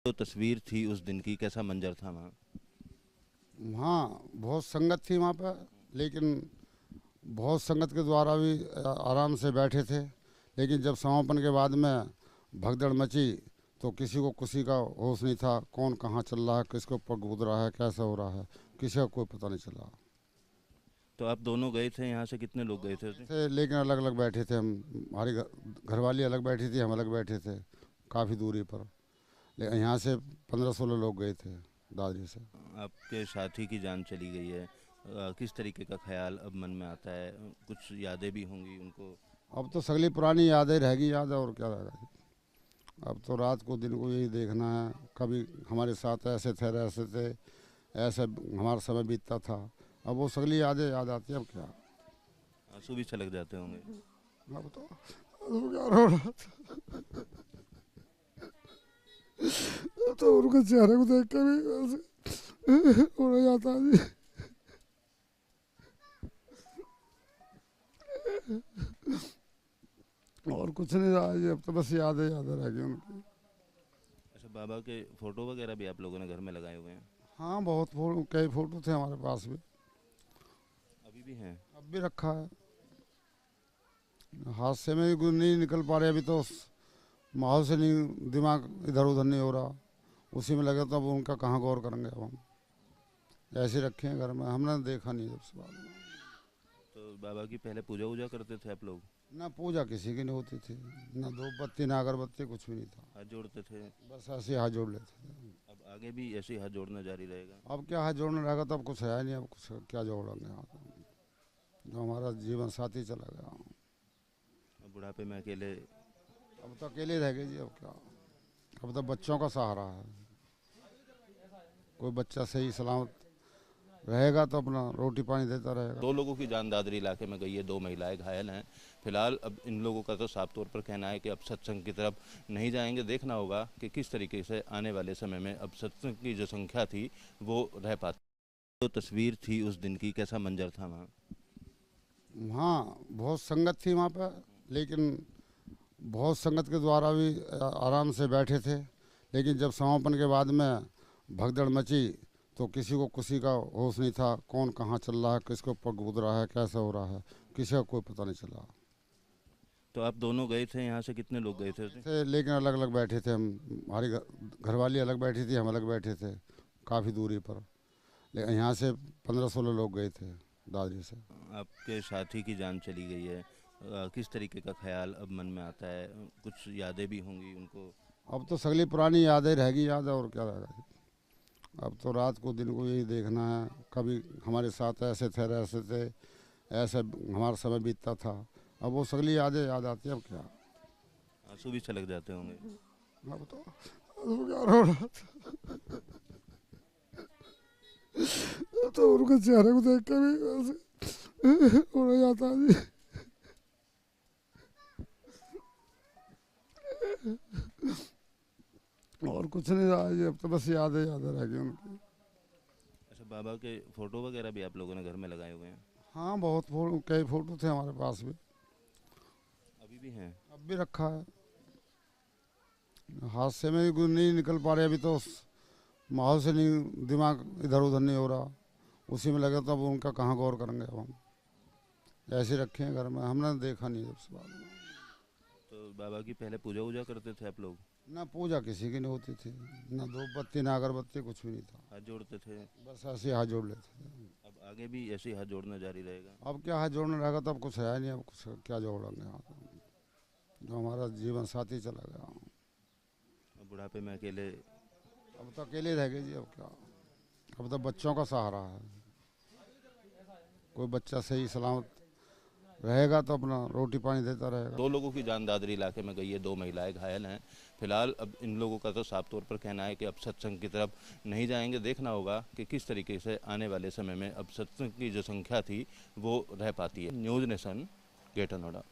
जो तस्वीर थी उस दिन की, कैसा मंजर था वहाँ? वहाँ बहुत संगत थी वहाँ पर, लेकिन बहुत संगत के द्वारा भी आराम से बैठे थे। लेकिन जब समापन के बाद में भगदड़ मची तो किसी का होश नहीं था, कौन कहाँ चल रहा है, किसके ऊपर कूद रहा है, कैसा हो रहा है, किसी का कोई पता नहीं चला। तो आप दोनों गए थे, यहाँ से कितने लोग गए थे उसमें? थे लेकिन अलग अलग बैठे थे हम। हमारी घरवाली अलग बैठी थी, हम अलग बैठे थे काफ़ी दूरी पर। लेकिन यहाँ से 15-16 लोग गए थे दादरी से। आपके साथी की जान चली गई है, किस तरीके का ख्याल अब मन में आता है? कुछ यादें भी होंगी उनको। अब तो सगली पुरानी यादें रहेगी, याद है और क्या रहेगा। अब तो रात को दिन को यही देखना है, कभी हमारे साथ ऐसे थे ऐसे थे, ऐसे हमारा समय बीतता था। अब वो सगली यादें याद आती है, अब क्या। आंसू भी छलक जाते होंगे। अब क्या रो रहा था। अब तो उनके चेहरे को देख के भी ऐसे हो जाता है जी। और कुछ नहीं रहा जी, अब तो बस यादें यादें रह गई उनकी। अच्छा, बाबा के फोटो वगैरह भी आप लोगों ने घर में लगाए हुए हैं? हाँ, बहुत कई फोटो थे हमारे पास भी। अभी भी हैं? अब भी रखा है। हादसे में भी नहीं निकल पा रहे अभी तो, माहौल से नहीं, दिमाग इधर उधर नहीं हो रहा, उसी में लगे तो अब उनका कहाँ गौर करेंगे। अब हम ऐसे रखे हैं घर में, हमने देखा नहीं जब से बाद में। तो बाबा की पहले पूजा वूजा करते थे आप लोग? ना पूजा किसी की नहीं होती थी, ना धूप बत्ती ना अगरबत्ती, कुछ भी नहीं था। हाथ जोड़ते थे? बस ऐसे ही हाथ जोड़ लेते थे। अब आगे भी ऐसे ही हाथ जोड़ना जारी रहेगा? अब क्या हाथ जोड़ने रहेगा, तो अब कुछ है नहीं, अब कुछ क्या जोड़ेंगे हाथ। जो हमारा जीवन साथी चला गया। अब बुढ़ापे में अकेले? अब तो अकेले रह गए जी, अब क्या। अब तो बच्चों का सहारा है। कोई बच्चा सही सलामत रहेगा तो अपना रोटी पानी देता रहेगा। दो लोगों की जान दादरी इलाके में गई है, दो महिलाएं घायल हैं। फिलहाल अब इन लोगों का तो साफ तौर पर कहना है कि अब सत्संग की तरफ नहीं जाएंगे। देखना होगा कि किस तरीके से आने वाले समय में अब सत्संग की जो संख्या थी वो रह पाती। जो तस्वीर थी उस दिन की, कैसा मंजर था वहाँ? वहाँ बहुत संगत थी वहाँ पर, लेकिन बहुत संगत के द्वारा भी आराम से बैठे थे। लेकिन जब समापन के बाद में भगदड़ मची तो किसी का होश नहीं था, कौन कहाँ चल रहा है, किसके ऊपर कूद रहा है, कैसा हो रहा है, किसी का कोई पता नहीं चला। तो आप दोनों गए थे, यहाँ से कितने लोग गए थे उसमें? थे लेकिन अलग अलग बैठे थे हम। हमारी घरवाली अलग बैठी थी, हम अलग बैठे थे काफ़ी दूरी पर। लेकिन यहाँ से 15-16 लोग गए थे दादरी से। आपके साथी की जान चली गई है, किस तरीके का ख्याल अब मन में आता है? कुछ यादें भी होंगी उनको। अब तो सगली पुरानी यादें रहेगी, याद है और क्या रहेगा। अब तो रात को दिन को यही देखना है, कभी हमारे साथ ऐसे थे ऐसे थे, ऐसे हमारा समय बीतता था। अब वो सगली यादें याद आती है, अब क्या। आंसू भी छलक जाते होंगे। अब क्या रो रहा था। अब तो उनके चेहरे को देख के भी ऐसे हो जाता है जी। और कुछ नहीं रहा जी, अब तो बस यादें यादें रह गई उनकी। अच्छा, बाबा के फोटो वगैरह भी आप लोगों ने घर में लगाए हुए हैं? हाँ, बहुत कई फोटो थे हमारे पास भी। अभी भी हैं? अब भी रखा है। हादसे में भी नहीं निकल पा रहे अभी तो, माहौल से नहीं, दिमाग इधर उधर नहीं हो रहा, उसी में लगे तो अब उनका कहाँ गौर करेंगे। अब हम ऐसे रखे हैं घर में, हमने देखा नहीं जब से बाद में। तो बाबा की पहले पूजा वूजा करते थे आप लोग? ना पूजा किसी की नहीं होती थी, ना धूप बत्ती ना अगरबत्ती, कुछ भी नहीं था। हाथ जोड़ते थे? बस ऐसे ही हाथ जोड़ लेते थे। अब आगे भी ऐसे ही हाथ जोड़ना जारी रहेगा? अब क्या हाथ जोड़ने रहेगा, तो अब कुछ है नहीं, अब कुछ क्या जोड़ेंगे हाथ। जो हमारा जीवन साथी चला गया। अब बुढ़ापे में अकेले? अब तो अकेले रह गए जी, अब क्या। अब तो बच्चों का सहारा है। कोई बच्चा सही सलामत रहेगा तो अपना रोटी पानी देता रहेगा। दो लोगों की जान दादरी इलाके में गई है, दो महिलाएं घायल हैं। फिलहाल अब इन लोगों का तो साफ तौर पर कहना है कि अब सत्संग की तरफ नहीं जाएंगे। देखना होगा कि किस तरीके से आने वाले समय में अब सत्संग की जो संख्या थी वो रह पाती है। News nation, greater Noida.